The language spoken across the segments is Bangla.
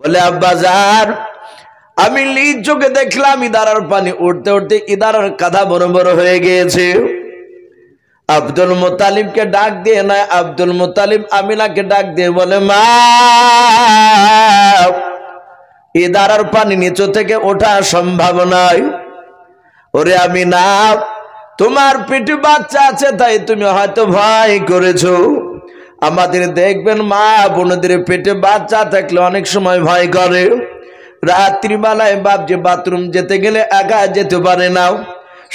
বলে আব্বাজান আমি নিজ চোখে দেখলাম ইদারার পানি উঠতে উঠতে ইদারার কাঁধা বড় বড় হয়ে গিয়েছে। আব্দুল মুত্তালিবকে ডাক দিয়ে না, আব্দুল মুত্তালিব আমিনাকে ডাক দিয়ে বলে মা ইদারার পানি নিচু থেকে ওঠা সম্ভব নয়। ওরে আমিনা তোমার পেটে বাচ্চা আছে তাই তুমি হয়তো ভয় করেছো। আমাদের দেখবেন মা বোনদের পেটে বাচ্চা থাকলে অনেক সময় ভয় করে। রাত্রিবেলায় বাপ যে বাথরুম যেতে গেলে একা যেতে পারে না,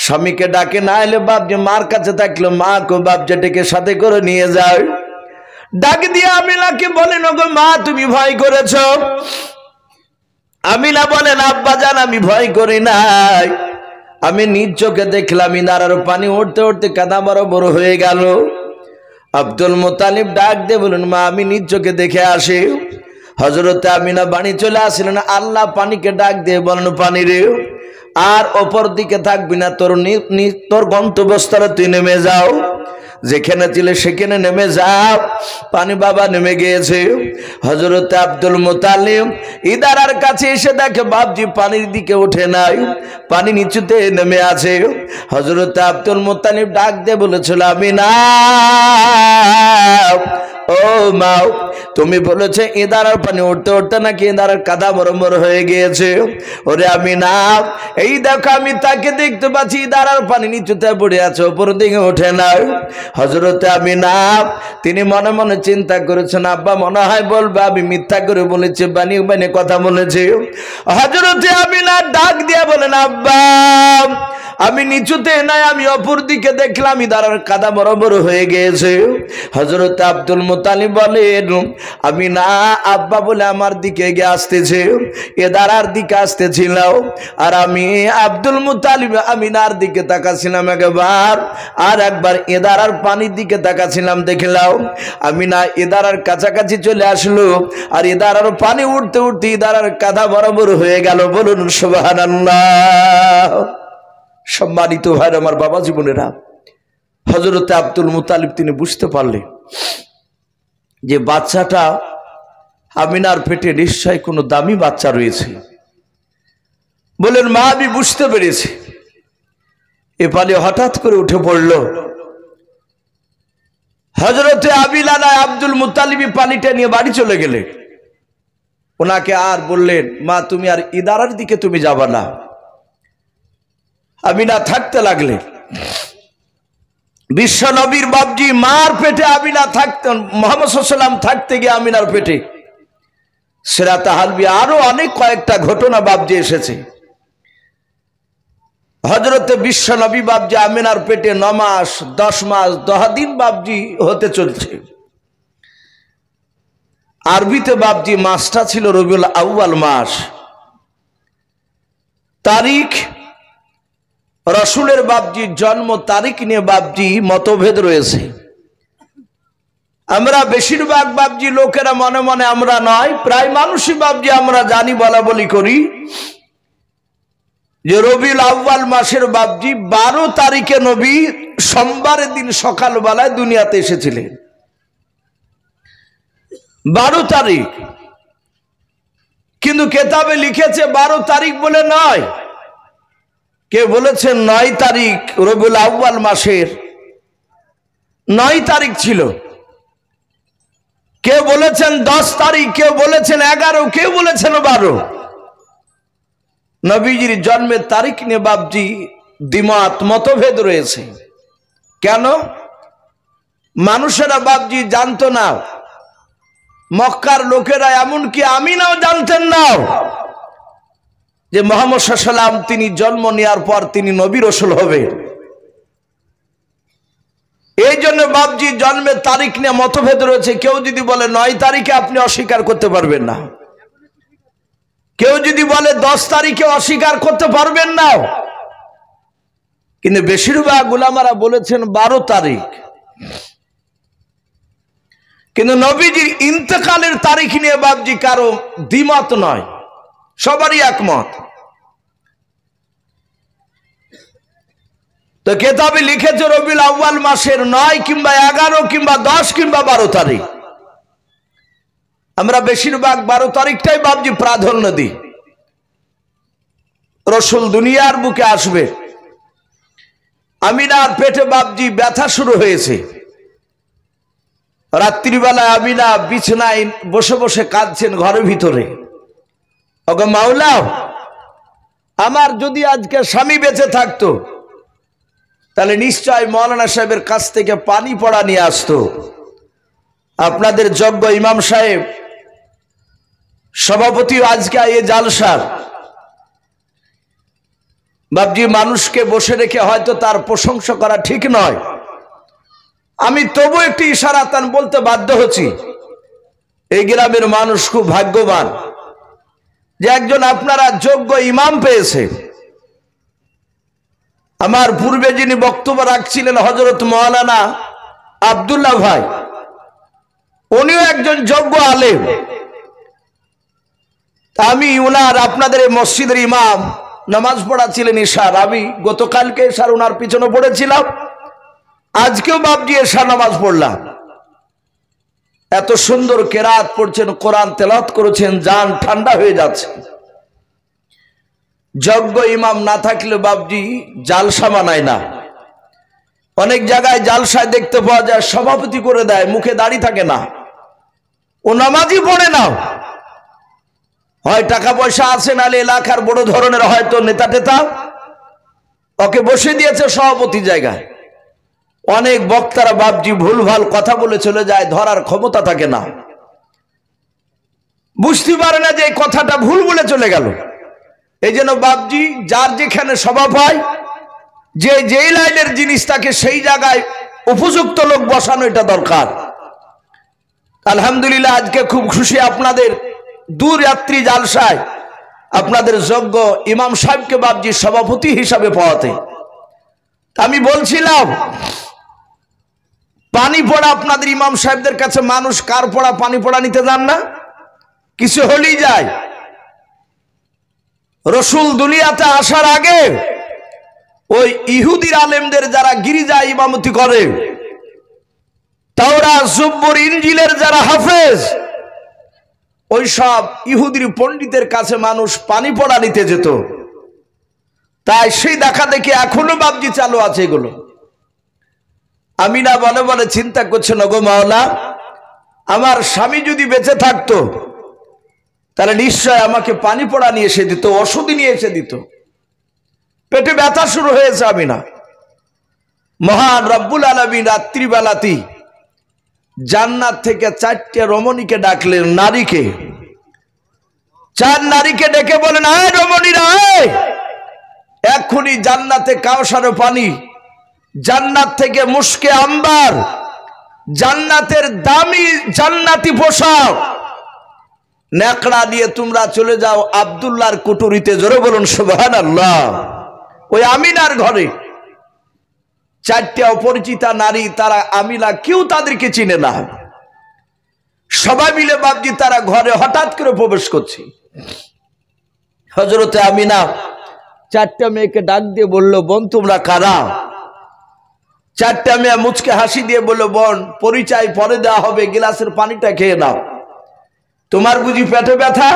স্বামীকে ডাকে না এলে বাপ যে মার কাছে থাকলে মা কো বাপ যে ডেকে সাথে করে নিয়ে যায়। ডাক দিয়ে আমিনাকে বলেন ওগো মা তুমি ভয় করেছ? আমিনা বলেন আব্বাজান আমি ভয় করি নাই, আমি নিজ চোখে দেখলাম ইদারার পানি উঠতে উঠতে কাদা বড় বড় হয়ে গেল। আব্দুল মুত্তালিব ডাক দিয়ে বলুন মা আমি নিজ চোখে দেখে আসি। হযরতে আমিনা বাড়ি চলে আসলেন। আল্লাহ পানিকে ডাক দিয়ে বলেন পানি রে আর অপর দিকে থাকবি না, তোর গন্তব্যস্থলে তুই নেমে যাও, যেখানে ছিলে সেখানে নেমে যাও। পানি বাবা নেমে গিয়েছে। হযরতে আব্দুল মুত্তালিব ইদারার কাছে এসে দেখে বাপজি পানির দিকে ওঠে নাই, পানি নিচুতে নেমে আছে। হযরতে আব্দুল মুত্তালিব ডাক দিয়ে বলেছিল আমিনা ও মা তুমি বলেছে ইদারার পানি উঠতে উঠতে নাকি ইদারার কাদা বড় হয়ে গিয়েছে। ওরে আমিনা এই দেখো আমি তাকে দেখতে পাচ্ছি ইদারার পানি নিচুতে পড়ে আছে, উপর দিকে ওঠে না। হযরতে আমিনা তিনি মনে মনে চিন্তা করেছেন আব্বা মনে হয় বলবে আমি মিথ্যা করে বলেছি, বানিয়ে বানিয়ে কথা বলেছি। হযরতে আমিনা ডাক দিয়ে বলেন আব্বা আমি নিচুতে নাই, আমি অপর দিকে দেখলাম ইদারার কাদা বড় হয়ে গিয়েছে। হযরত আব্দুল মুত্তালিব বলেন আমি না আব্বা বলে আমার দিকে এগিয়ে আসতেছে, ইদারার দিকে আসতেছিল আর আমি আব্দুল মুত্তালিব আমিনার দিকে তাকাছিলাম একবার, আর একবার ইদারার পানির দিকে তাকাছিলাম। দেখলাম আমিনা ইদারার কাছাকাছি চলে আসলো আর ইদারার পানি উঠতে উঠতে ইদারার কাদা বড় হয়ে গেল। বলুন সুবহানাল্লাহ। সম্মানিত ভাইরা আমার বাবা জীবনেরা, হযরতে আব্দুল মুত্তালিব তিনি বুঝতে পারলেন যে বাচ্চাটা আমিনার পেটে নিশ্চয় কোনো দামি বাচ্চা রয়েছে। বলেন মা আমি বুঝতে পেরেছি। এ পানি হঠাৎ করে উঠে পড়ল। হযরতে আমিনা আব্দুল মুত্তালিব পানিটা নিয়ে বাড়ি চলে গেলেন। ওনাকে আর বললেন মা তুমি আর ইদারার দিকে তুমি যাবা না। আমিনা থাকতে লাগলেন। বিশ্ব নবীর বাপজি মার পেটে আমিনা থাকতেন, মুহাম্মদ সাল্লাল্লাহু আলাইহি ওয়াসাল্লাম থাকতে গিয়ে আমিনার পেটে সিরাতে হালবি আরো অনেক কয়েকটা ঘটনা বাপজি এসেছে। হযরতে বিশ্ব নবী বাপজি আমিনার পেটে 9 মাস 10 মাস 10 দিন বাপজি হতে চলছে। আরবিতে বাপজি মাসটা ছিল রবিউল আউয়াল মাস। তারিখ রসুলের বাপজি জন্ম তারিখ নিয়ে বাপজি মতভেদ রয়েছে। আমরা বেশিরভাগ বাপজি লোকেরা মনে মনে আমরা নয় প্রায় মানুষই বাপজি আমরা জানি বলা বলি করি যে রবিউল আউয়াল মাসের বাপজি 12 তারিখে নবী সোমবারের দিন সকালবেলায় দুনিয়াতে এসেছিলেন। 12 তারিখ, কিন্তু কেতাবে লিখেছে 12 তারিখ বলে নয়। কে বলেছেন 9 তারিখ রবিউল আউয়াল মাসের 9 তারিখ ছিল, কেউ বলেছেন 10 তারিখ, কেউ বলেছেন 11, কেউ বলেছেন 12। নবীজির জন্মের তারিখ নিয়ে বাপজি দ্বিমত মতভেদ রয়েছে। কেন? মানুষেরা বাপজি জানতো না, মক্কার লোকেরা এমনকি আমিনাও জানতেন না যে মুহাম্মদ সাল্লাল্লাহু আলাইহি ওয়াসাল্লাম তিনি জন্ম নেওয়ার পর তিনি নবী রাসূল হবে। এই জন্য বাপজি জন্মের তারিখ নিয়ে মতভেদ রয়েছে। কেউ যদি বলে 9 তারিখে আপনি অস্বীকার করতে পারবেন না, কেউ যদি বলে 10 তারিখে অস্বীকার করতে পারবেন না, কিন্তু বেশিরভাগ উলামারা বলেছেন 12 তারিখ। কিন্তু নবীজির ইন্তেকালের তারিখ নিয়ে বাপজি কারো দ্বিমত নয়, সবারই একমত। তো কেতাবে লিখেছে রবিউল আউয়াল মাসের 9 কিংবা 11 কিংবা 10 কিংবা 12 তারিখ। আমরা বেশিরভাগ 12 তারিখটাই বাবজি প্রাধান্য দিই। রসুল দুনিয়ার বুকে আসবে, আমিনার পেটে বাবজি ব্যথা শুরু হয়েছে। রাত্রিবেলায় আমিনা বিছানায় বসে বসে কাঁদছেন ঘরের ভিতরে, ওগো মাওলা, আমার যদি আজকে স্বামী বেঁচে থাকতো তাহলে নিশ্চয় মৌলানা সাহেবের কাছ থেকে পানি পড়া নিয়ে আসতো। আপনাদের যোগ্য ইমাম সাহেব সভাপতি আজকে এই জালসার বাবজি, মানুষকে বসে রেখে হয়তো তার প্রশংসা করা ঠিক নয়, আমি তবু একটি ইশারাতান বলতে বাধ্য হচ্ছি। এই গ্রামের মানুষ খুব ভাগ্যবান যে একজন আপনারা যোগ্য ইমাম পেয়েছে। আমার পূর্বে যিনি বক্তব্য রাখছিলেন হযরত মাওলানা আব্দুল্লাহ ভাই, উনিও একজন যোগ্য আলেম। আমি উনার আপনাদের এই মসজিদের ইমাম, নামাজ পড়াছিলেন ইশার, আমি গতকালকে ইশার উনার পিছনে পড়েছিলাম, আজকেও বাবজি এশার নামাজ পড়লাম। এত সুন্দর কেরাত পড়ছেন, কোরআন তেলাওয়াত করেছেন, জান ঠান্ডা হয়ে যাচ্ছে। যোগ্য ইমাম না থাকলে বাবজি জালসা মানায় না। অনেক জায়গায় জালসায় দেখতে পাওয়া যায় সভাপতি করে দেয়, মুখে দাড়ি থাকে না, ও নামাজই পড়ে না। হয় টাকা পয়সা আছে, নালে এলাকার বড় ধরনের হয়তো নেতা টেতা, ওকে বসে দিয়েছে সভাপতি জায়গায়। অনেক বক্তারা বাবজি ভুলভাল কথা বলে চলে যায়, ধরার ক্ষমতা থাকে না, বুঝতে পারে না যে এই কথাটা ভুল বলে চলে গেল। এই জন্য বাবজি যার যেখানে সভা পায়, যে যেই লাইনের জিনিস তাকে সেই জায়গায় উপযুক্ত লোক বসানো, এটা দরকার। আলহামদুলিল্লাহ আজকে খুব খুশি আপনাদের দূর রাত্রি জালসায় আপনাদের যোগ্য ইমাম সাহেবকে বাবজি সভাপতি হিসাবে পাওয়াতে। আমি বলছিলাম পানি পড়া আপনাদের ইমাম সাহেবদের কাছে মানুষ কার পড়া পানি পড়া নিতে যান না, কিছু হলেই যায়। রসুল দুনিয়াতে আসার আগে ওই ইহুদির আলেমদের যারা গিরিজায় ইমামতি করে, তাওরাত জুব্বুর ইনজিলের যারা হাফেজ, ওই সব ইহুদির পণ্ডিতের কাছে মানুষ পানি পড়া নিতে যেত। তাই সেই দেখা দেখি এখনো বাবজি চালু আছে এগুলো। আমিনা বলে বলে চিন্তা করছেন, ওগো মাওলা, আমার স্বামী যদি বেঁচে থাকতো তাহলে নিশ্চয় আমাকে পানি পড়া নিয়ে এসে দিত, ওষুধ নিয়ে এসে দিত। পেটে ব্যথা শুরু হয়েছে আমিনা। মহান রব্বুল আলামিন রাত্রিবেলাতেই জান্নাত থেকে 4টে রমণীকে ডাকলেন, নারীকে। 4 নারীকে ডেকে বলেন, আয় রমণীরা, আয়, এক্ষুনি জান্নাতে কাউসার পানি, জান্নাত থেকে মুশকে আম্বার, জান্নাতের দামি জান্নাতি পোশাক নেকড়া নিয়ে তোমরা চলে যাও আব্দুল্লাহর কুটুরিতে। জোরে বলুন সুবহানাল্লাহ। ওই আমিনার ঘরে 4টে অপরিচিতা নারী, তারা আমিনা, কেউ তাদেরকে চিনে না। সবাই মিলে বাবজি তারা ঘরে হঠাৎ করে প্রবেশ করছে। হযরতে আমিনা 4টে মেয়েকে ডাক দিয়ে বলল, বোন তোমরা কারা? 4টে মেয়ে মুচকে হাসি দিয়ে বলল, বোন পরিচয় পরে দেওয়া হবে, গ্লাসের পানিটা খেয়ে নাও। তোমার বুঝি পেটে ব্যথা?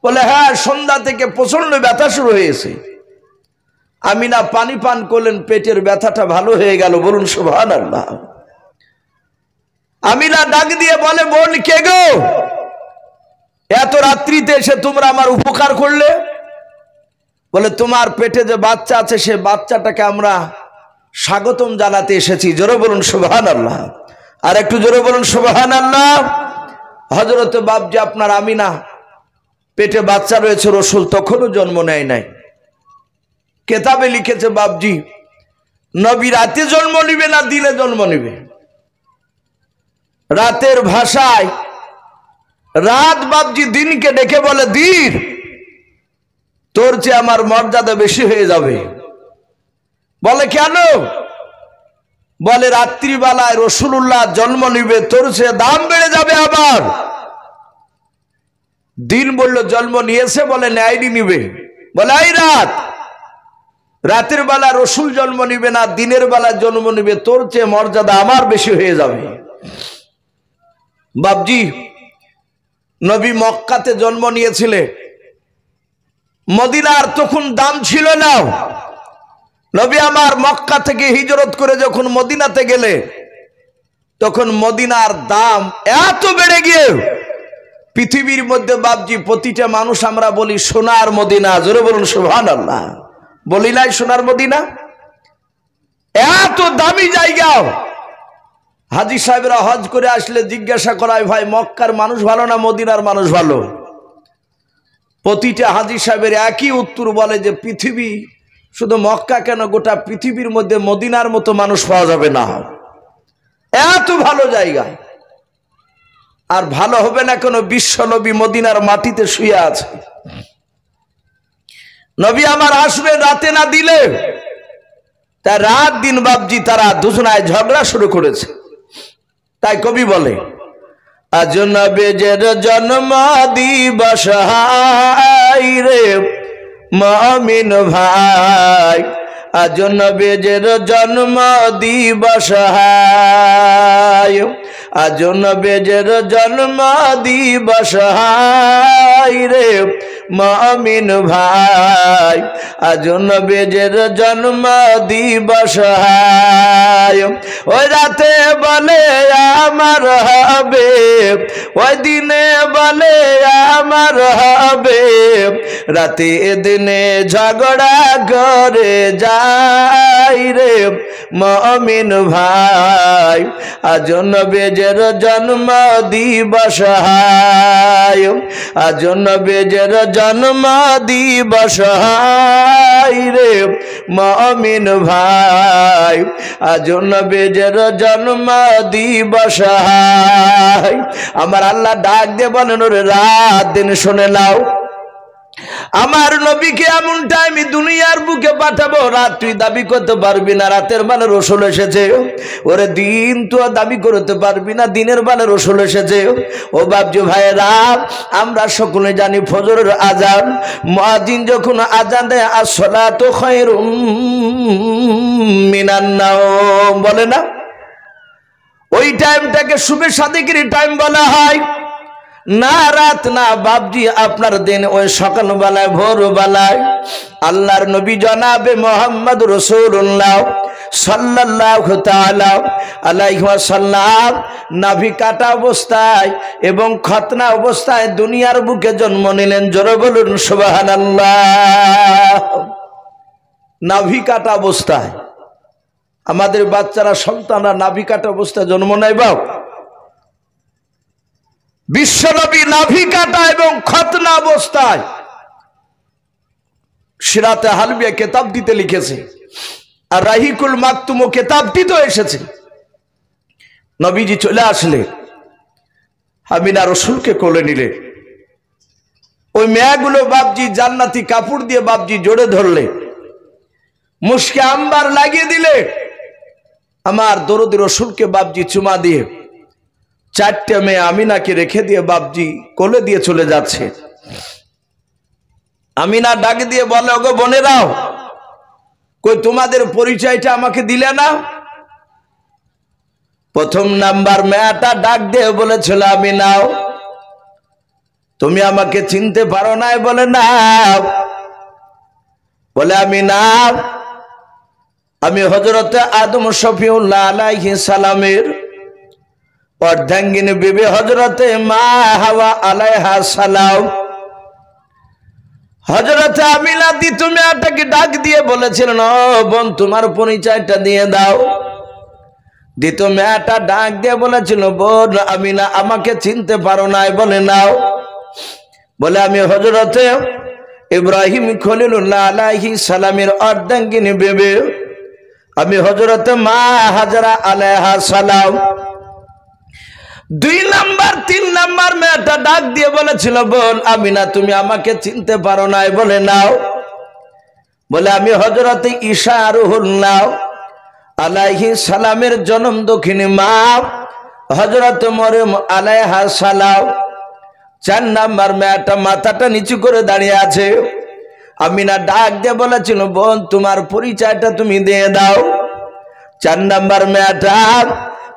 বলে হ্যাঁ, সন্ধ্যা থেকে প্রচন্ড ব্যথা শুরু হয়েছে। আমিনা পানি পান করলেন, পেটের ব্যথাটা ভালো হয়ে গেল। বলুন সুবহানাল্লাহ। আমিনা ডাক দিয়ে বলে, বোন কে গো, এত রাত্রিতে এসে তোমরা আমার উপকার করলে? বলে তোমার পেটে যে বাচ্চা আছে সে বাচ্চাটাকে আমরা স্বাগতম জানাতে এসেছি। জোরে বলুন সুবহানাল্লাহ। আর একটু জোরে বলুন সুবহানাল্লাহ। হযরত বাবজি আপনার আমিনা পেটে বাচ্চা রয়েছে, রসুল তখনও জন্ম নেয় নাই। কেতাবে লিখেছে বাবজি নবী রাতে জন্ম নিবে না দিনে জন্ম নিবে। রাতের ভাষায় রাত বাবজি দিনকে ডেকে বলে, দিন তোর চেয়ে আমার মর্যাদা বেশি হয়ে যাবে। বলে কেন? বলে রাত্রিবেলায় রাসূলুল্লাহ জন্ম নিবে, তোর চেয়ে দাম বেড়ে যাবে। আবার দিন বলল জন্ম নিয়েছে, বলে ন্যায়নি নিবে। বলে এই রাতের বেলা রসুল জন্ম নিবে না, দিনের বেলা জন্ম নিবে, তোর চেয়ে মর্যাদা আমার বেশি হয়ে যাবে। বাবজি নবী মক্কাতে জন্ম নিয়েছিলেন, মদিনার তখন দাম ছিল না। নবী আমার মক্কা থেকে হিজরত করে যখন মদিনাতে গেলে তখন মদিনার দাম এত বেড়ে গিয়ে পৃথিবীর মধ্যে বাপজি প্রতিটা মানুষ আমরা বলি সোনার মদিনা, জোরে বলুন সুবহানাল্লাহ, বলি নাই সোনার মদিনা? এত দামি জায়গা। হাজী সাহেবরা হজ করে আসলে জিজ্ঞাসা করায়, ভাই মক্কার মানুষ ভালো না মদিনার মানুষ ভালো? প্রতিটা হাজী সাহেবের একই উত্তর বলে যে পৃথিবী, শুধু মক্কা কেন গোটা পৃথিবীর মধ্যে মদিনার মতো মানুষ পাওয়া যাবে না, এত ভালো জায়গা। আর ভালো হবে না কেন? বিশ্ব নবী মদিনার মাটিতে শুয়ে আছে। নবী আমার আসবেন রাতে না দিলে, তা রাত দিন বাপজি তারা দুজনায় ঝগড়া শুরু করেছে। তাই কবি বলে, আজ নবীর জন্ম দিবস হায় রে মুমিন ভাই, আজ নবীর জন্ম দিবস হায়, আজ নবীর জন্ম দিবস হায় রে মুমিন ভাই, আজ নবীর জন্ম দিবস হায়। ওই রাতে বলে আমার হবে, ওই দিনে বলে আমার হবে, রাতে দিনে ঝগড়া করে যাই রে মুমিন ভাই, আজ নবীর জন্ম দিবস হায়, আজ নবীর জন্ম দিবস হায় রে মুমিন ভাই, আজ নবীর জন্ম দিবস হায়। আমার আল্লাহ ডাক দিয়ে বলেন, ওরে রাত দিন শুনে নাও, আমার নবীকে এমন টাইমে দুনিয়ার বুকে পাঠাবো, রাত তুই দাবি করতে পারবি না রাতের বেলা রসুল এসেছে, ওরে দিন তো দাবি করতে পারবি না দিনের বেলা রসুল এসেছে। ও বাপজি ভাইয়েরা, আমরা সকলে জানি ফজরের আজান, মুয়াজ্জিন যখন আজান দেয় আসসালাতু খায়রুম মিনান নাওম বলে না, ওই টাইমটাকে শুভে সাদিকের টাইম বলা হয়। না রাত না বাপজি আপনার দিন, ওই সকালবেলায় ভোরবেলায় আল্লাহর নবী জনাবে মোহাম্মদ রাসূলুল্লাহ সাল্লাল্লাহু তাআলা আলাইহি ওয়াসাল্লাম নাভি কাটা অবস্থায় এবং খতনা অবস্থায় দুনিয়ার বুকে জন্ম নিলেন। জোরে বলুন সুবহানাল্লাহ। নাভি কাটা অবস্থায় আমাদের বাচ্চারা, সন্তানরা নাভি কাটা অবস্থায় জন্ম নেয়। বাপ বিশ্বনবী নাভি কাটা এবং খতনা অবস্থায় সিরাতে হালবিয়া কিতাব দিতে লিখেছে, আর রাহিকুল মাকতুম কিতাবটি তো এসেছে। নবীজি চলে আসলে আমিনা রসুলকে কোলে নিলে, ওই মেয়েগুলো বাপজি জান্নাতি কাপড় দিয়ে বাপজি জোড়ে ধরলে, মুশকে আম্বার লাগিয়ে দিলে, আমার দরদি রসুলকে বাপজি চুমা দিয়ে চারটে মেয়ে আমিনাকে রেখে দিয়ে বাপজি কোলে দিয়ে চলে যাচ্ছে। আমিনা ডাক দিয়ে বলে, ওগো বোনেরাও, কই তোমাদের পরিচয়টা আমাকে দিলে না? প্রথম নাম্বার মেয়েটা ডাক দিয়ে বলেছিল, আমিনাও তুমি আমাকে চিনতে পারো না? বলে না। বলে আমিনা, আমি হযরতে আদম শফিউল্লাহ আলাইহিস সালামের অর্ধাঙ্গিনী বিবি হযরতে মা হাওয়া আলাইহা সালাম। হযরতে আমিনা দ্বিতীয় মেয়েটাকে ডাক দিয়ে বলেছিলেন, ও বোন তোমার পরিচয়টা দিয়ে দাও। দ্বিতীয় মেয়েটা ডাক দিয়ে বলেছিল, বোন আমিনা আমাকে চিনতে পারো না? বলে নাও। বলে আমি হযরতে ইব্রাহিম খলিলুল্লাহ আলাইহিস সালামের অর্ধাঙ্গিনী বিবি, আমি হযরতে মা হাজরা আলাইহা সালাম। 2 নাম্বার 3 নাম্বার মেয়েটা ডাক দিয়ে বলেছিল, বোন আমিনা তুমি আমাকে চিনতে পারো না? বলে নাও। বলে আমি হযরতে ঈসা রুহুল্লাহ আলাইহিস সালামের জন্ম দক্ষিণী মা হযরতে মরিয়ম আলাইহা সালাম। 4 নাম্বার মেয়েটা মাথাটা নিচু করে দাঁড়িয়ে আছে। আমিনা ডাক দিয়ে বলেছিল, বোন তোমার পরিচয়টা তুমি দিয়ে দাও। 4 নাম্বার মেয়েটা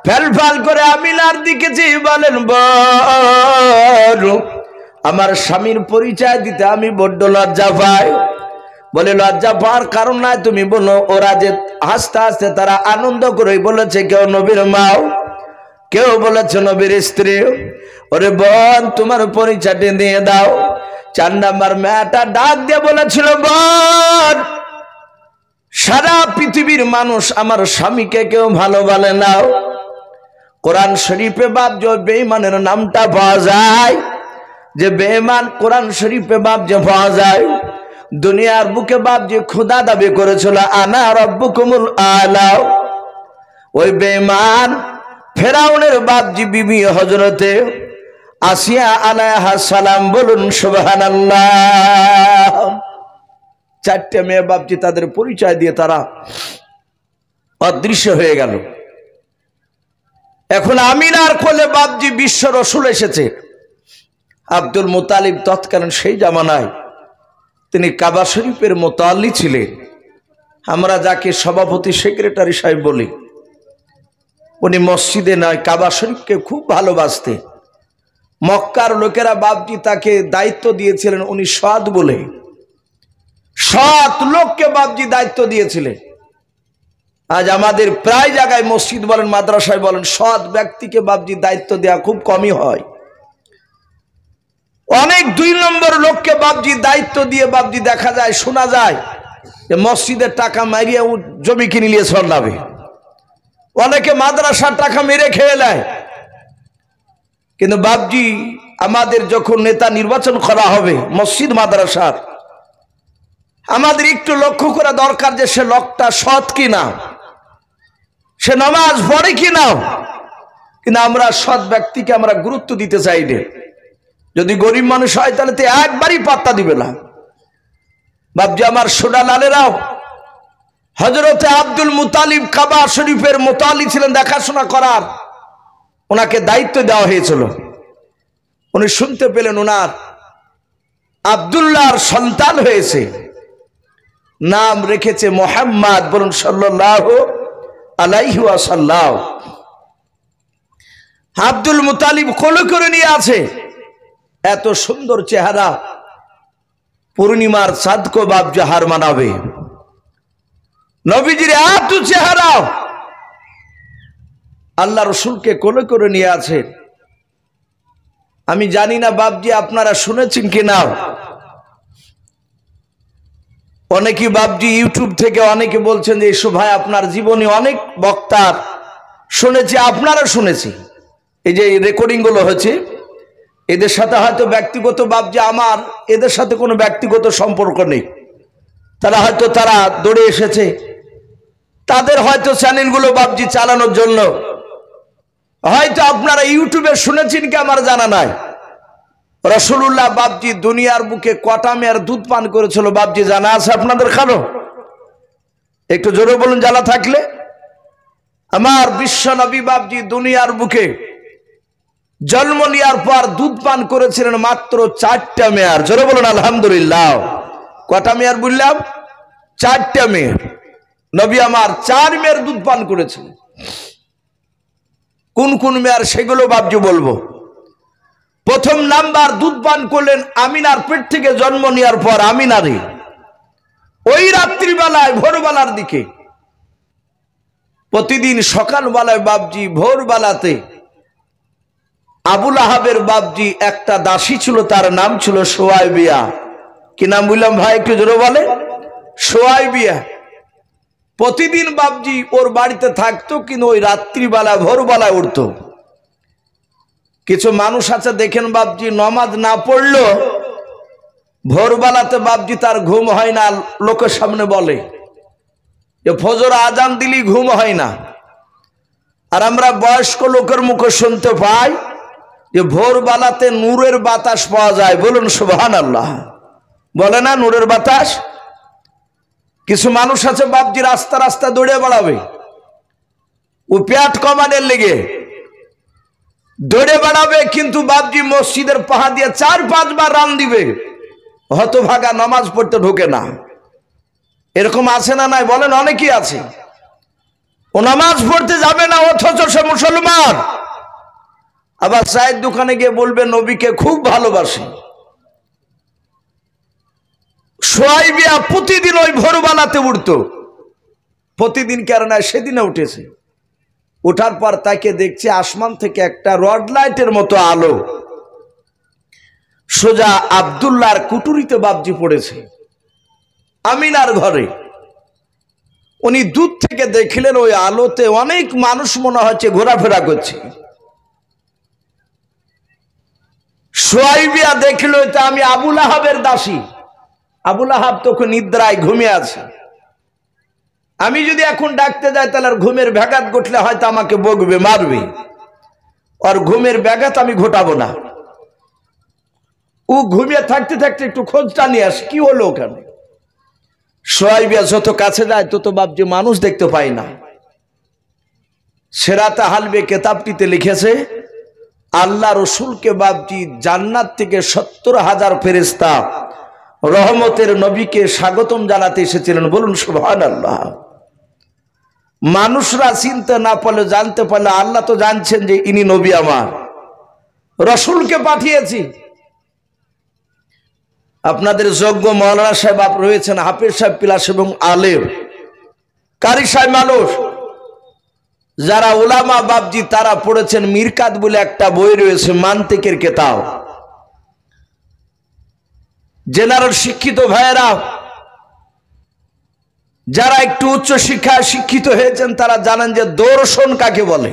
ফেলফাল করে আমিনার দিকে চেয়ে বলেন, বোন আমার স্বামীর পরিচয় দিতে আমি বড্ড লজ্জা পাই। বলে লজ্জা পাওয়ার কারণ নাই, তুমি বলো। ওরা যে হাসতে হাসতে তারা আনন্দ করে বলেছে কেউ নবীর মাও, কেউ বলেছে নবীর স্ত্রী। ওরে বোন, তোমার পরিচয়টি দিয়ে দাও। 4 নাম্বার মেয়েটা ডাক দিয়ে বলেছিল, বোন, সারা পৃথিবীর মানুষ আমার স্বামীকে কেউ ভালো বলে না। কোরআন শরীফে বাপ যে বেঈমানের নামটা পাওয়া যায়, যে বেঈমান কোরআন শরীফে বাপ যে পাওয়া যায়। দুনিয়ার বুকে বাপ যে খোদা দাবি করেছিল, আনা রব্বুকুমুল আলা, ওই বেঈমান ফেরাউনের বাপজি বিবি হযরতে আসিয়া আলাইহিস সালাম, বলুন সুবহানাল্লাহ। 4টে মেয়ে বাপজি তাদের পরিচয় দিয়ে তারা অদৃশ্য হয়ে গেল। এখন আমিনার কোলে বাপজি বিশ্ব রসুল এসেছে। আব্দুল মুতালিব তৎকালীন সেই জামানায় তিনি কাবা শরীফের মোতাল্লি ছিলেন। আমরা যাকে সভাপতি সেক্রেটারি সাহেব বলি, উনি মসজিদে নয় কাবা শরীফকে খুব ভালোবাসতেন। মক্কার লোকেরা বাপজি তাকে দায়িত্ব দিয়েছিলেন, উনি সৎ বলে। সৎ লোককে বাপজি দায়িত্ব দিয়েছিলেন। আজ আমাদের প্রায় জায়গায় মসজিদ বলেন, মাদ্রাসায় বলেন, সৎ ব্যক্তিকে বাপজি দায়িত্ব দেওয়া খুব কমই হয়। অনেক 2 নম্বর লোককে বাপজি দায়িত্ব দিয়ে বাপজি দেখা যায়, শোনা যায় যে মসজিদের টাকা মারিয়ে জমি কিনে নিয়ে সরলাবে। অনেকে মাদ্রাসার টাকা মেরে খেয়ে নেয়। কিন্তু বাপজি আমাদের যখন নেতা নির্বাচন করা হবে মসজিদ মাদ্রাসার, আমাদের একটু লক্ষ্য করা দরকার যে সে লোকটা সৎ কিনা, সে নামাজ পড়ে কিনা। কিন্তু আমরা সৎ ব্যক্তিকে আমরা গুরুত্ব দিতে চাই না। যদি গরিব মানুষ হয় তাহলে তো একবারই পাত্তা দিবে না। বাপজি আমার সোনা লালেরাও, হযরতে আব্দুল মুতালিব কাবা শরীফের মোতাল্লি ছিলেন, দেখাশোনা করার ওনাকে দায়িত্ব দেওয়া হয়েছিল। উনি শুনতে পেলেন ওনার আব্দুল্লাহর সন্তান হয়েছে, নাম রেখেছে মুহাম্মদ, বলুন সাল্লাল্লাহু আলাইহি ওয়াসাল্লাম। আব্দুল মুতালিব কোলে করে নিয়ে আছে। এত সুন্দর চেহারা, পূর্ণিমার চাঁদকে বাপ জাহার মানাবে। নবীজির এত চেহারা, আল্লাহ রসুলকে কোলে করে নিয়ে আছে। আমি জানি না বাপজি আপনারা শুনেছেন কিনা। অনেকে বাপজি ইউটিউব থেকে অনেকে বলছেন যে এসো ভাই আপনার জীবনে অনেক বক্তার শুনেছি, আপনারা শুনেছি। এই যে রেকর্ডিং গুলো হচ্ছে, এদের সাথে হয়তো ব্যক্তিগত বাপজি আমার এদের সাথে কোনো ব্যক্তিগত সম্পর্ক নেই। তারা হয়তো তারা দৌড়ে এসেছে, তাদের হয়তো চ্যানেলগুলো বাপজি চালানোর জন্য। হয়তো আপনারা ইউটিউবে শুনেছেন কি আমার জানা নাই। রাসূলুল্লাহ বাপজি দুনিয়ার বুকে কটা মেয়ের দুধ পান করেছিল বাপজি জানা আছে আপনাদের? কারো একটু জোরে বলুন জানা থাকলে। আমার বিশ্ব নবী বাপজি দুনিয়ার বুকে জন্ম নেওয়ার পর দুধ পান করেছিলেন মাত্র 4টা মেয়ার। জোরে বলুন আলহামদুলিল্লাহ। কটা মেয়ার বললাম? 4টা মেয়ার। নবী আমার 4 মেয়ার দুধ পান করেছিলেন। কোন কোন মেয়ার সেগুলো বাপজি বলবো। প্রথম নাম্বার দুধ পান করলেন আমিনার পেট থেকে জন্ম নেওয়ার পর আমিনারে। ওই রাত্রিবেলায় ভোরবেলার দিকে, প্রতিদিন সকালবেলায় বাপজি ভোরবেলাতে আবুল আহাবের বাপজি একটা দাসী ছিল, তার নাম ছিল সোয়াইবিয়া। কি নাম বললাম ভাই একটু জোরে বলে? সোয়াইবিয়া। প্রতিদিন বাপজি ওর বাড়িতে থাকতো, কিন্তু ওই রাত্রিবেলা ভোরবেলায় উঠতো। কিছু মানুষ আছে দেখেন বাপজি নামাজ না পড়লো ভোরবেলাতে বাপজি তার ঘুম হয় না, লোকের সামনে বলে যে ফজর আজান দিলি ঘুম হয় না। আর আমরা বয়স্ক লোকের মুখে শুনতে পাই যে ভোরবেলাতে নূরের বাতাস পাওয়া যায়। বলুন সুবহানাল্লাহ। বলে না নূরের বাতাস? কিছু মানুষ আছে বাপজি রাস্তা রাস্তা দৌড়ে বেড়াবে, ও পেট কমানোর লেগে দৌড়ে বেড়াবে, কিন্তু বাপজি মসজিদের পাহা দিয়ে 4-5 বার রান দিবে, হতভাগা নামাজ পড়তে ঢোকে না। এরকম আছে না নাই বলেন? অনেকেই আছে। ও নামাজ পড়তে যাবে না, অথচ সে মুসলমান। আবার চায়ের দোকানে গিয়ে বলবে নবীকে খুব ভালোবাসে, সোয়াইবিয়া প্রতিদিন ওই ভোরবেলাতে উঠতো, প্রতিদিন কেন সেদিনে উঠেছে। ওঠার পর তাকে দেখছে আসমান থেকে একটা রড লাইটের মতো আলো সোজা আব্দুল্লাহর কুটুরিতে বাবজি পড়েছে, আমিনার ঘরে। উনি দূর থেকে দেখলেন ওই আলোতে অনেক মানুষ মনে হচ্ছে ঘোরাফেরা করছে। সোয়াইবিয়া দেখল এটা আমি আবুল আহাবের দাসী। আবুল আহাব তখন নিদ্রায় ঘুমিয়ে আছে। আমি যদি এখন ডাকতে যাই তাহলে ঘুমের ব্যাঘাত ঘটলে হয়তো আমাকে বকবে, মারবে। আর ঘুমের ব্যাঘাত আমি ঘটাবো না। ও ঘুমিয়ে থাকতে থাকতে একটু খোঁজটা নিয়ে আসে কি হলো ওখানে। সোয়াইবিয়া যত কাছে যায় তত বাবজি মানুষ দেখতে পাই না। সেরাতে হালবে কেতাবটিতে লিখেছে আল্লাহ রসুলকে বাবজি জান্নাত থেকে 70,000 ফেরেশতা রহমতের নবীকে স্বাগতম জানাতে এসেছিলেন। বলুন সুবহানাল্লাহ। মানুষরা চিনতে না পারলে জানতে পারলে আল্লাহ তো জানছেন যে ইনি নবী আমার, রসুলকে পাঠিয়েছি। আপনাদের যোগ্য মাওলানা সাহেব রয়েছেন, হাফেজ সাহেব পিলাস এবং আলেম কারি সাহেব মানুষ যারা উলামা বাবজি তারা পড়েছেন মিরকাত বলে একটা বই রয়েছে, মান্তিকের কিতাব। জেনারেল শিক্ষিত ভাইয়েরা যারা একটু উচ্চ শিক্ষায় শিক্ষিত হয়েছেন তারা জানেন যে দর্শন কাকে বলে।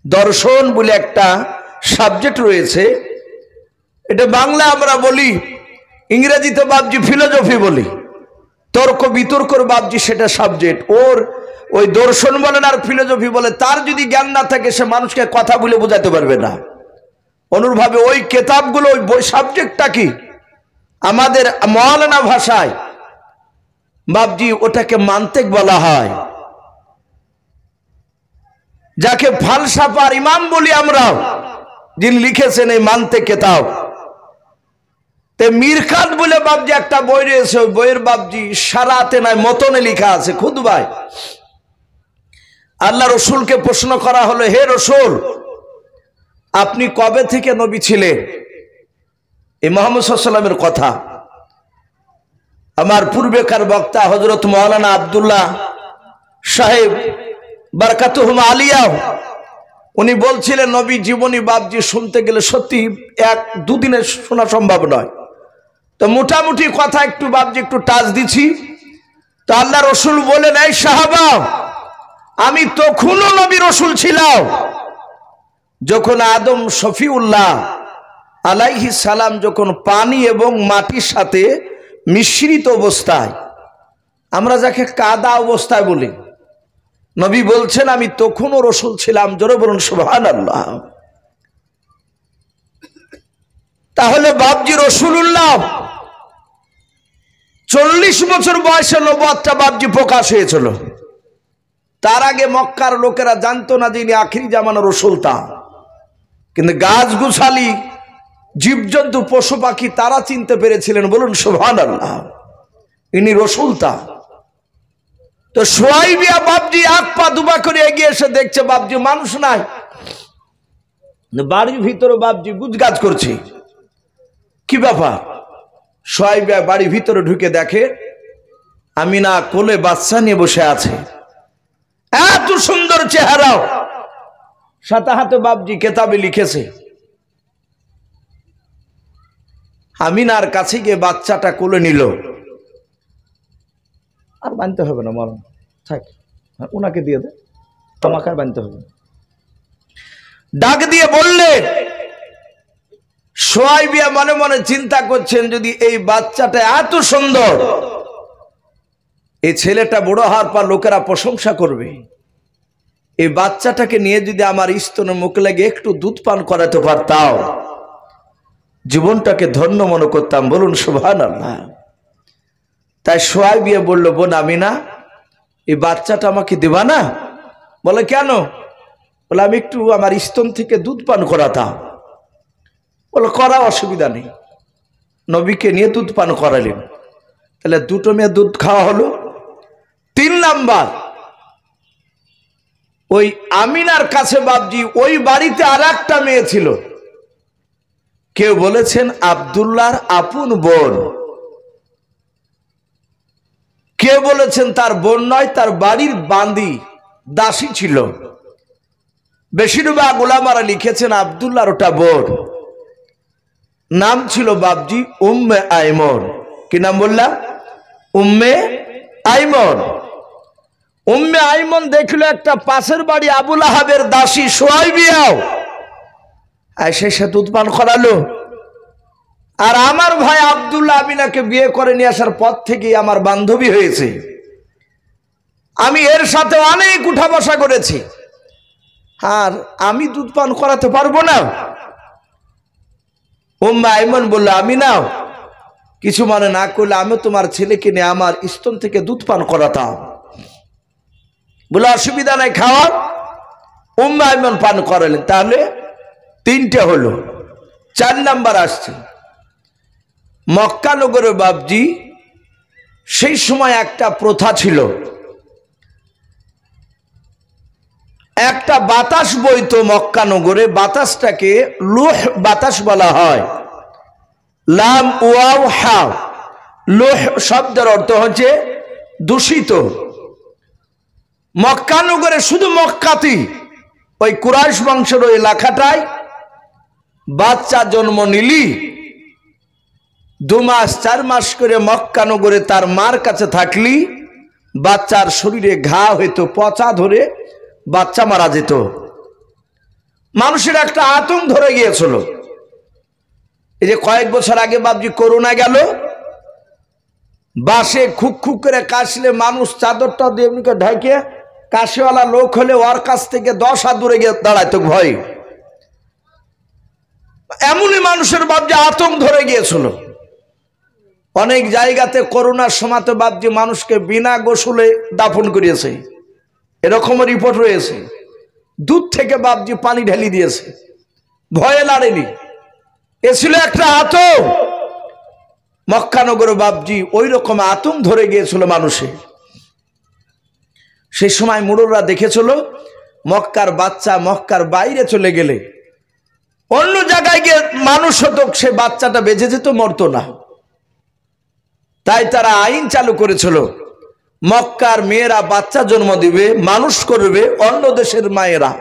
দর্শন বলে একটা সাবজেক্ট রয়েছে, এটা বাংলা আমরা বলি, ইংরেজিতে বাবজি ফিলোসফি বলি, তর্ক বিতর্কর বাবজি সেটা সাবজেক্ট। ওর ওই দর্শন বলেন আর ফিলোসফি বলে, তার যদি জ্ঞান না থাকে সে মানুষকে কথা বলে বোঝাতে পারবে না। অনুরূপভাবে ওই কেতাবগুলো ওই বই সাবজেক্টটা কি আমাদের মাওলানা ভাষায় বাবজি ওটাকে মান্তিক বলা হয়, যাকে ফালসাফার ইমাম বলি আমরা, যিনি লিখেছেন এই মান্তিক কিতাব। তে মিরকাত বলে বাবজি একটা বই রয়েছে, ওই বইয়ের বাবজি সারাতে নাই মতনে লেখা আছে খুতবায়। আল্লাহ রসুলকে প্রশ্ন করা হলো, হে রসুল আপনি কবে থেকে নবী ছিলেন? এই মুহাম্মদ সাল্লাল্লাহু আলাইহি ওয়াসাল্লামের কথা। আমার পূর্বেকার বক্তা হযরত মাওলানা আব্দুল্লাহ সাহেব বারাকাতুহুম আলিয়া উনি বলছিলেন নবী জীবনী বাবজি শুনতে গেলে সত্যি 1-2 দিনে শোনা সম্ভব নয়। তো মোটামুটি কথা একটু বাবজি একটু টাচ দিছি। তো আল্লাহ রসুল বলেন, এই সাহাবা আমি তখনও নবী রসুল ছিলাম যখন আদম শফিউল্লাহ আলাইহিস সালাম যখন পানি এবং মাটির সাথে মিশ্রিত অবস্থায়, আমরা যাকে কাদা অবস্থায় বলি, নবী বলছেন আমি তখনও রসুল ছিলাম। জোরে বলুন সুবহানাল্লাহ। তাহলে বাবজি রসুলুল্লাহ 40 বছর বয়সে নবুয়তটা বাবজি প্রকাশ হয়েছিল। তার আগে মক্কার লোকেরা জানতো না যে ইনি আখিরি জামানার রসুল তা, কিন্তু গাছ গুছালি জীবজন্তু পশু পাখি তারা চিনতে পেরেছিলেন। বলুন সুবহানাল্লাহ, ইনি রসুল তা। তো সোয়াইবিয়া বাবজি 1 পা 2 পা করে এগিয়ে এসে দেখছে বাবজি মানুষ নাই, বাড়ির ভিতরে বাবজি গুজগাজ করছে। কি ব্যাপার? সোয়াইবিয়া বাড়ির ভিতরে ঢুকে দেখে আমিনা কোলে বাচ্চা নিয়ে বসে আছে, এত সুন্দর চেহারা। সাথে হাতে বাবজি কেতাবে লিখেছে। আমিনার কাছে গিয়ে বাচ্চাটা কোলে নিল। আর বানতে হবে না মরণ থাক, ওনাকে দিয়ে দে, তোমাকে আর বানতে হবে। ডাক দিয়ে বললেন, সোয়াইবিয়া মনে মনে চিন্তা করছেন যদি এই বাচ্চাটা এত সুন্দর, এই ছেলেটা বড় হওয়ার পর লোকেরা প্রশংসা করবে, এই বাচ্চাটাকে নিয়ে যদি আমার স্তনে মুখ লাগে একটু দুধ পান করাতে পারতাম, জীবনটাকে ধন্য মনে করতাম। বলুন সুবহানাল্লাহ। তাই সোয়াইবিয়া বলল, বোন আমিনা এই বাচ্চাটা আমাকে দেবা না? বলে কেন? বলে আমি একটু আমার স্তন থেকে দুধ পান করাতাম। বলে করা অসুবিধা নেই। নবীকে নিয়ে দুধ পান করালেন। তাহলে 2টো মেয়ে দুধ খাওয়া হলো। 3 নাম্বার, ওই আমিনার কাছে বাবজি ওই বাড়িতে আর একটা মেয়ে ছিল, কেউ বলেছেন আব্দুল্লাহর আপন বোন। কে বলেছেন তার বোন নয়, তার বাড়ির বান্দি দাসী ছিল। বেশিরভাগ উলামারা লিখেছেন আব্দুল্লাহর ওটা বোন, নাম ছিল বাবজি উম্মে আইমন। কি নাম বললাম? উম্মে আইমন। উম্মে আইমন দেখলো একটা পাশের বাড়ি আবুল আহাবের দাসী সোয়াইবিয়াও সে দুধ পান করালো। আর আমার ভাই আব্দুল্লাহ আমিনাকে বিয়ে করে নিয়ে আসার পর থেকেই আমার বান্ধবী হয়েছে। আমি এর সাথে অনেক উঠা বসা করেছি, আর আমি দুধ পান করাতে পারবো না। উম্মে আইমন বলল, আমি নাও কিছু মনে না করলে আমি তোমার ছেলেকে নিয়ে আমার স্তন থেকে দুধ পান করাতাম। বলে অসুবিধা নাই, খাওয়া। উম্মে আইমন পান করালেন। তাহলে তিনটে হলো, 4 নাম্বার আসছে। মক্কা নগরে বাবজি সেই সময় একটা প্রথা ছিল, একটা বাতাস বইতো মক্কা নগরে, বাতাসটাকে লুহ বাতাস বলা হয়। লাম ওয়াও হা, লুহ শব্দের অর্থ হচ্ছে দূষিত। মক্কা নগরে শুধু মক্কাতেই, ওই কুরাইশ বংশের ওই এলাকাটায় বাচ্চা জন্ম নিলি 2 মাস 4 মাস করে মক্কা নগরে তার মার কাছে থাকলি বাচ্চার শরীরে ঘা হইতো, পচা ধরে বাচ্চা মারা যেত। মানুষের একটা আতঙ্ক ধরে গিয়েছিল। এই যে কয়েক বছর আগে বাবজি করোনা গেল, বাসে খুক খুক করে কাশলে মানুষ চাদরটা দিয়ে এমনিকে ঢেকে, কাশিওয়ালা লোক হলে ওর কাছ থেকে 10 হাত দূরে গিয়ে দাঁড়াইতো ভয়। এমনই মানুষের বাবজি আতঙ্ক ধরে গিয়েছিল। অনেক জায়গাতে করোনার সময় তো বাবজি মানুষকে বিনা গোসলে দাফন করিয়েছে, এরকমও রিপোর্ট রয়েছে। দুধ থেকে বাবজি পানি ঢেলি দিয়েছে, ভয়ে লাড়েনি। এ ছিল একটা আতঙ্ক। মক্কা নগরে বাবজি ওই রকম আতঙ্ক ধরে গিয়েছিল মানুষে। সেই সময় মুরুররা দেখেছিল মক্কার বাচ্চা মক্কার বাইরে চলে গেলে অন্য জায়গায় গিয়ে মানুষ হতো, সে বাচ্চাটা বেঁচে যেত, মরতো না। তাই তারা আইন চালু করেছিল, মক্কার মেয়েরা বাচ্চা জন্ম দিবে, মানুষ করবে অন্য দেশের মায়েরা,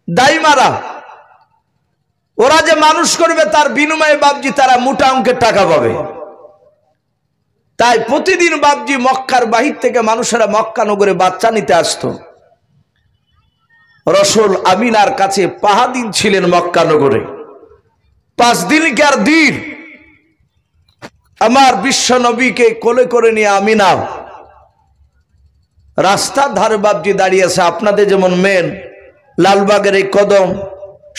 দাইমারা, ওরা যে মানুষ করবে তার বিনিময়ে বাবজি তারা মোটা অঙ্কের টাকা পাবে। তাই প্রতিদিন বাবজি মক্কার বাহির থেকে মানুষেরা মক্কা নগরে বাচ্চা নিতে আসতো। রসুল আমিনার কাছে 5 দিন ছিলেন মক্কা নগরে। 5 দিনকার দিন আমার বিশ্ব নবীকে কোলে করে নিয়ে আমিনা রাস্তার ধারে বাবজি দাঁড়িয়েছে। আপনাদের যেমন মেন লালবাগের এই কদম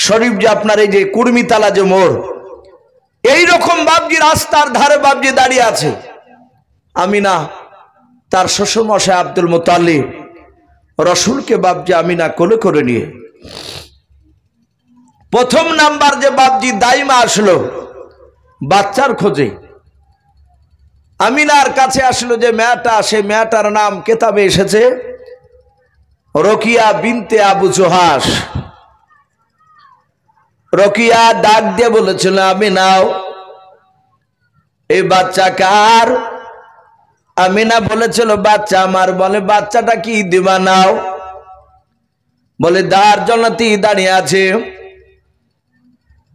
শরীফ, যে আপনার এই যে কুর্মিতালা যে মোড়, এইরকম বাবজি রাস্তার ধারে বাবজি দাঁড়িয়ে আছে আমিনা। তার শ্বশুর মশাই আব্দুল মুতাল্লিব রসুলকে বাবজি আমিনা কোলে করে নিয়ে। প্রথম নাম্বার যে বাবজি দাইমা আসলো বাচ্চার খোঁজে, আমিনার কাছে আসলো যে মেয়েটা, সে মেয়েটার নাম কেতাবে এসেছে রকিয়া বিনতে আবু জোহাস। রকিয়া ডাক দিয়ে বলেছিল, আমিনাও এই বাচ্চা কার? আমিনা বলেছিল বাচ্চা আমার। বলে বাচ্চাটা কি দিবা? নাও। বলে দার জন্নতি দাঁড়িয়ে আছে।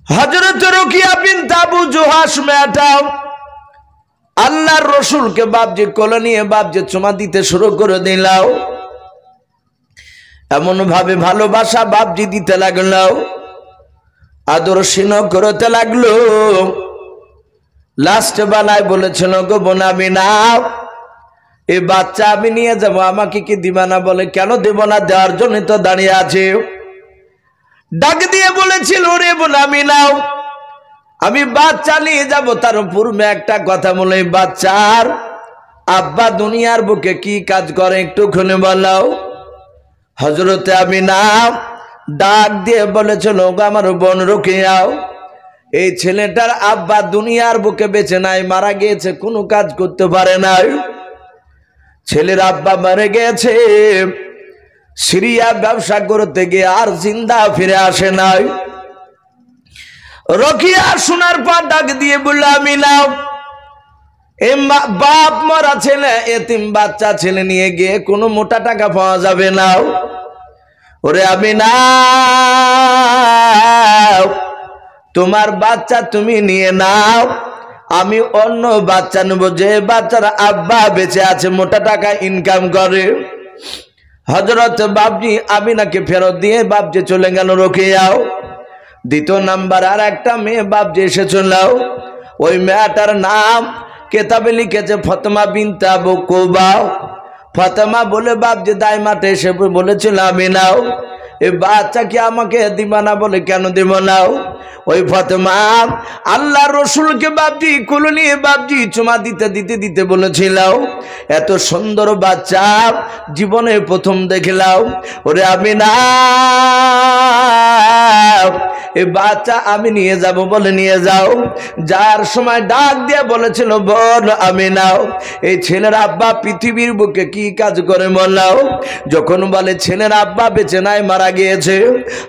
হযরত রকিয়া বিনতে আবু জোহাস মেয়েটা আল্লাহর রসুলকে বাবজি কোলে নিয়ে বাবজি চুমা দিতে শুরু করে দিলাও। এমন ভাবে ভালোবাসা বাবজি দিতে লাগলো, আদর স্নেহ করতে লাগলো। লাস্ট বেলায় বলেছিল, গো বোন আমিনা, এই বাচ্চা আমি নিয়ে যাব, আমাকে কি দিবা না? বলে কেন দেব না, দেওয়ার জন্য তো দাঁড়িয়ে আছে। ডাক দিয়ে বলেছিল, রে বোন আমিনা, আমি বাচ্চা নিয়ে যাব, তার পূর্বে একটা কথা বলে, বাচ্চার আব্বা দুনিয়ার বুকে কি কাজ করে একটু খুলে বলাও। হযরতে আমিনা ডাক দিয়ে বলেছিল, আমার বোন রুকিয়াও, এই ছেলেটার আব্বা দুনিয়ার বুকে বেঁচে নাই, মারা গিয়েছে, কোনো কাজ করতে পারে নাই। ছেলের আব্বা মারা গেছে, সিরিয়া ব্যবসা করতে গিয়ে আর জিন্দা ফিরে আসে নাই। রকিয়া শোনার পর ডাক দিয়ে বলল, আমিনা বাপ মরা ছেলে এতিম বাচ্চা ছেলে নিয়ে গিয়ে কোনো মোটা টাকা পাওয়া যাবে না। ওরে আমি না, তোমার বাচ্চা তুমি নিয়ে নাও, আমি অন্য বাচ্চা নেব যে বাচ্চার আব্বা বেঁচে আছে, মোটা টাকা ইনকাম করে। হযরত বাবজি আমিনাকে ফেরত দিয়ে বাবজি চলে গেল রোকেয়াও। দ্বিতীয় নাম্বার আর একটা মেয়ে বাবজি এসে চলল। ওই মেয়েটার নাম কেতাবে লিখেছে ফাতেমা বিনতে আবু কুবা। ফাতেমা বলে বাবজি দাইমাতে এসে বলেছিল আমিনাও এই বাচ্চাকে আমাকে দিবা না, বলে কেন দিব না? ওই ফাতেমা আল্লাহ রসুলকে বাবজি কোলে নিয়ে বাবজি চুমা দিতে দিতে দিতে বলেছিল এত সুন্দর বাচ্চা জীবনে প্রথম দেখলাম। ওরে আমিনা এই বাচ্চা আমি নিয়ে যাব, বলে নিয়ে যাও। যার সময় ডাক দিয়ে বলেছিল বল আমিনা এই ছেলের আব্বা পৃথিবীর বুকে কি কাজ করে বললাও? যখন বলে ছেলের আব্বা বেঁচে নাই, মারা গিয়েছে,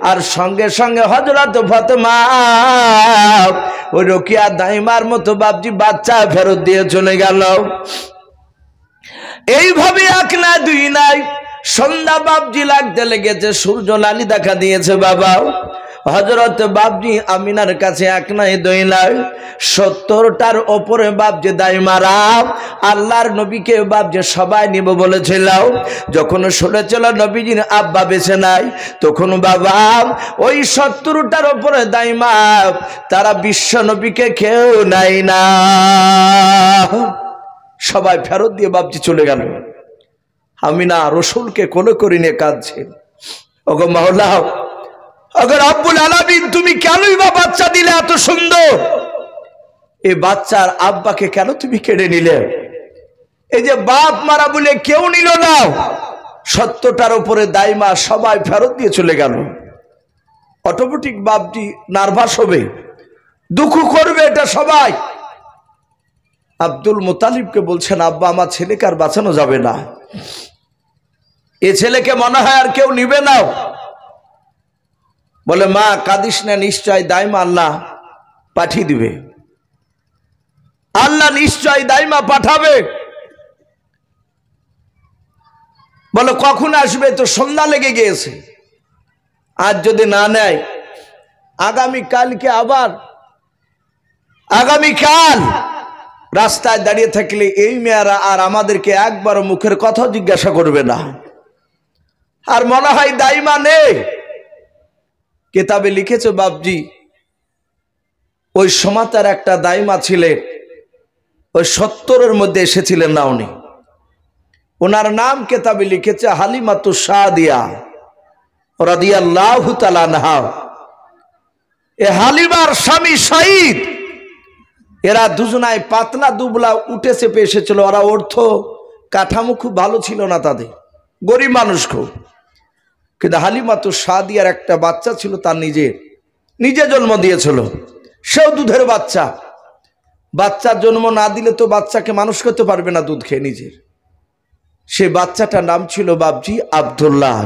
আর সঙ্গে সঙ্গে হযরত ফাতেমা ওই রোকিয়া দাইমার মতো বাবজি বাচ্চা ফেরত দিয়ে চলে গেল। এইভাবে এক না দুই নাই, সন্ধ্যা বাবজি লাগতে লেগেছে, সূর্য লালি দেখা দিয়েছে। বাবা হযরত বাবজি আমিনার কাছে এক নাই দুই নাই 70টার ওপরে বাবজি দাইমারা আল্লাহর নবীকে বাবজি সবাই নিব বলেছিল। যখন শুনেছিল নবীজির আব্বা বেঁচে নাই, তখন বাবা ওই 70টার ওপরে দাইমা তারা বিশ্ব নবীকে কেউ নাই না, সবাই ফেরত দিয়ে বাবজি চলে গেল। আমিনা রসুলকে কোলে করে নিয়ে কাঁদছেন, ওগো মাওলা, ওগো রব্বুল আলামিন, তুমি কেনই বা বাচ্চা দিলে এত সুন্দর? এই বাচ্চার আব্বাকে কেন তুমি কেড়ে নিলে? এই যে বাপ মারা বলে কেউ নিল না, 70টার উপরে দাইমা সবাই ফেরত দিয়ে চলে গেল। অটোমেটিক বাপজি নার্ভাস হবে, দুঃখ করবে, এটা সবাই। আব্দুল মুতালিবকে বলছেন আব্বা আমার ছেলেকে আর বাঁচানো যাবে না, এ ছেলেকে মনে হয় আর কেউ নিবে না। বলে মা কাঁদিস না, নিশ্চয় দাইমা আল্লাহ পাঠিয়ে দিবে, আল্লাহ নিশ্চয় দাইমা পাঠাবে। বলে কখন আসবে? তো সন্ধ্যা লেগে গিয়েছে, আজ যদি না নেয় আগামীকালকে আবার, আগামীকাল রাস্তায় দাঁড়িয়ে থাকলে এই মেয়েরা আর আমাদেরকে একবার মুখের কথা জিজ্ঞাসা করবে না। আর মনে হয় দাইমা নেই। কিতাবে লিখেছে বাবজি ওই সমাতার একটা দাইমা ছিলেন, ওই 70-এর মধ্যে এসেছিলেন না উনি, ওনার নাম কিতাবে লিখেছে হালিমাতুস সাদিয়া রাদিয়াল্লাহু তাআলা আনহা। এ হালিমার স্বামী শহীদ, এরা দুজনাই পাতলা দুবলা উঠে চেপে এসেছিল। ওরা অর্থ কাঠামো খুব ভালো ছিল না, তাদের গরিব মানুষ খুব। কিন্তু হালিমাতুস সাদিয়ার একটা বাচ্চা ছিল, তার নিজে জন্ম দিয়েছিল, সেও দুধের বাচ্চা। বাচ্চার জন্ম না দিলে তো বাচ্চাকে মানুষ করতে পারবে না দুধ খেয়ে নিজের। সে বাচ্চাটার নাম ছিল বাবজি আব্দুল্লাহ।